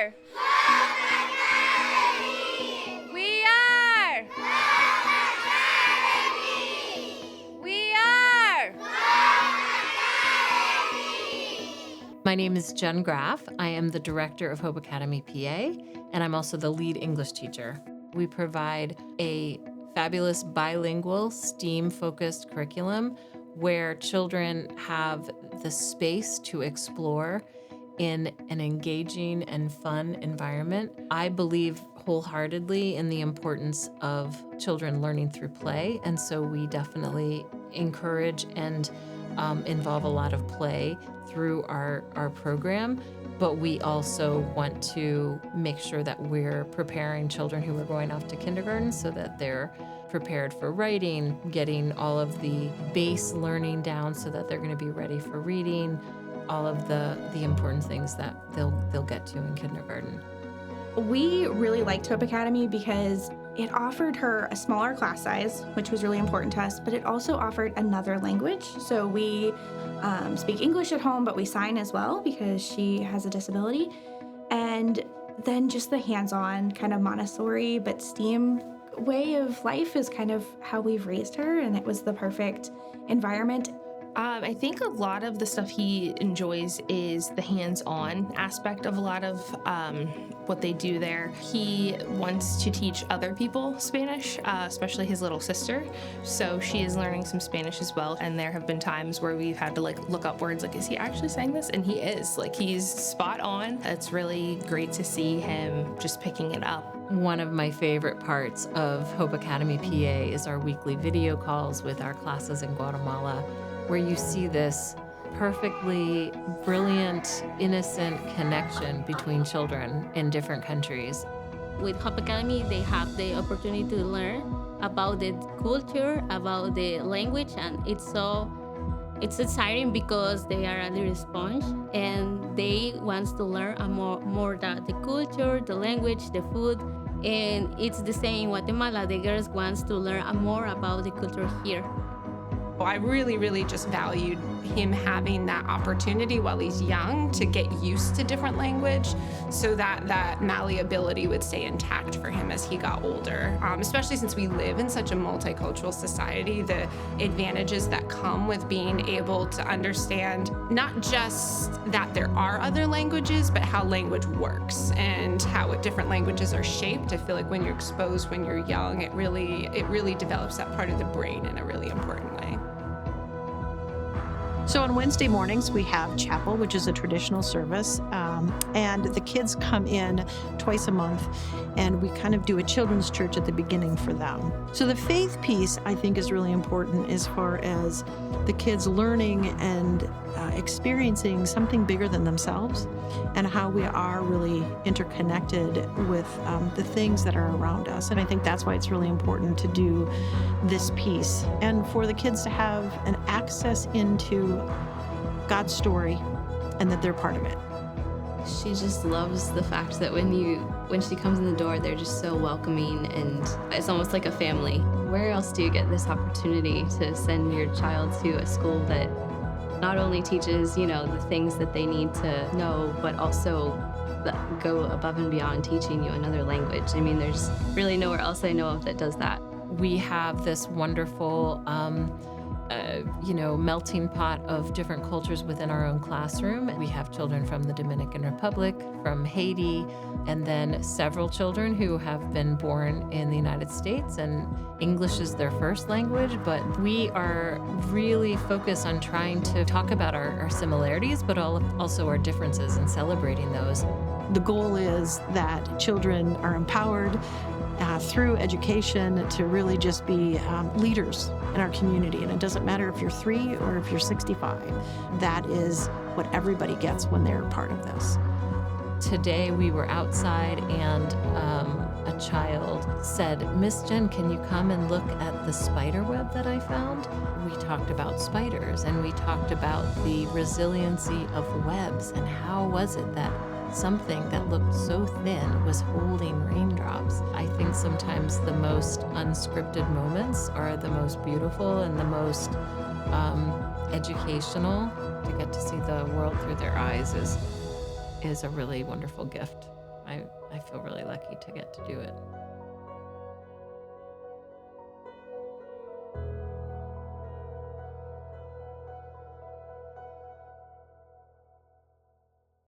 are. We are. We are. My name is Jen Graff. I am the director of Hope Academy PA, and I'm also the lead English teacher. We provide a fabulous bilingual, STEAM-focused curriculum where children have the space to explore in an engaging and fun environment. I believe wholeheartedly in the importance of children learning through play, and so we definitely encourage and involve a lot of play through our program, but we also want to make sure that we're preparing children who are going off to kindergarten so that they're prepared for writing, getting all of the base learning down so that they're going to be ready for reading, all of the important things that they'll get to in kindergarten. We really liked Hope Academy because it offered her a smaller class size, which was really important to us, but it also offered another language. So we speak English at home, but we sign as well because she has a disability. And then just the hands-on kind of Montessori but STEAM way of life is kind of how we've raised her, and it was the perfect environment. I think a lot of the stuff he enjoys is the hands-on aspect of a lot of what they do there. He wants to teach other people Spanish, especially his little sister. So she is learning some Spanish as well. And there have been times where we've had to look up words like, is he actually saying this? And he is. He's spot on. It's really great to see him just picking it up. One of my favorite parts of Hope Academy PA is our weekly video calls with our classes in Guatemala, where you see this perfectly brilliant, innocent connection between children in different countries. With Hope Academy, they have the opportunity to learn about the culture, about the language, and it's exciting because they are a little sponge and they want to learn more the culture, the language, the food. And it's the same in Guatemala. The girls want to learn more about the culture here. I really just valued him having that opportunity while he's young to get used to different language so that malleability would stay intact for him as he got older. Especially since we live in such a multicultural society, the advantages that come with being able to understand not just that there are other languages, but how language works and how different languages are shaped. I feel like when you're exposed when you're young, it really develops that part of the brain in a really important way. So on Wednesday mornings, we have chapel, which is a traditional service, and the kids come in twice a month, and we kind of do a children's church at the beginning for them. So the faith piece, I think, is really important as far as the kids learning and experiencing something bigger than themselves and how we are really interconnected with the things that are around us. And I think that's why it's really important to do this piece and for the kids to have an access into God's story and that they're part of it. She just loves the fact that when she comes in the door, they're just so welcoming and it's almost like a family. Where else do you get this opportunity to send your child to a school that not only teaches, the things that they need to know, but also go above and beyond teaching you another language? I mean, there's really nowhere else I know of that does that. We have this wonderful melting pot of different cultures within our own classroom. We have children from the Dominican Republic, from Haiti, and then several children who have been born in the United States, and English is their first language, but we are really focused on trying to talk about our similarities, but also our differences and celebrating those. The goal is that children are empowered through education to really just be leaders in our community. And it doesn't matter if you're 3 or if you're 65. That is what everybody gets when they're part of this. Today we were outside and a child said, "Miss Jen, can you come and look at the spider web that I found?" We talked about spiders and we talked about the resiliency of webs and how was it that something that looked so thin was holding raindrops. I think sometimes the most unscripted moments are the most beautiful and the most educational. To get to see the world through their eyes is a really wonderful gift. I feel really lucky to get to do it.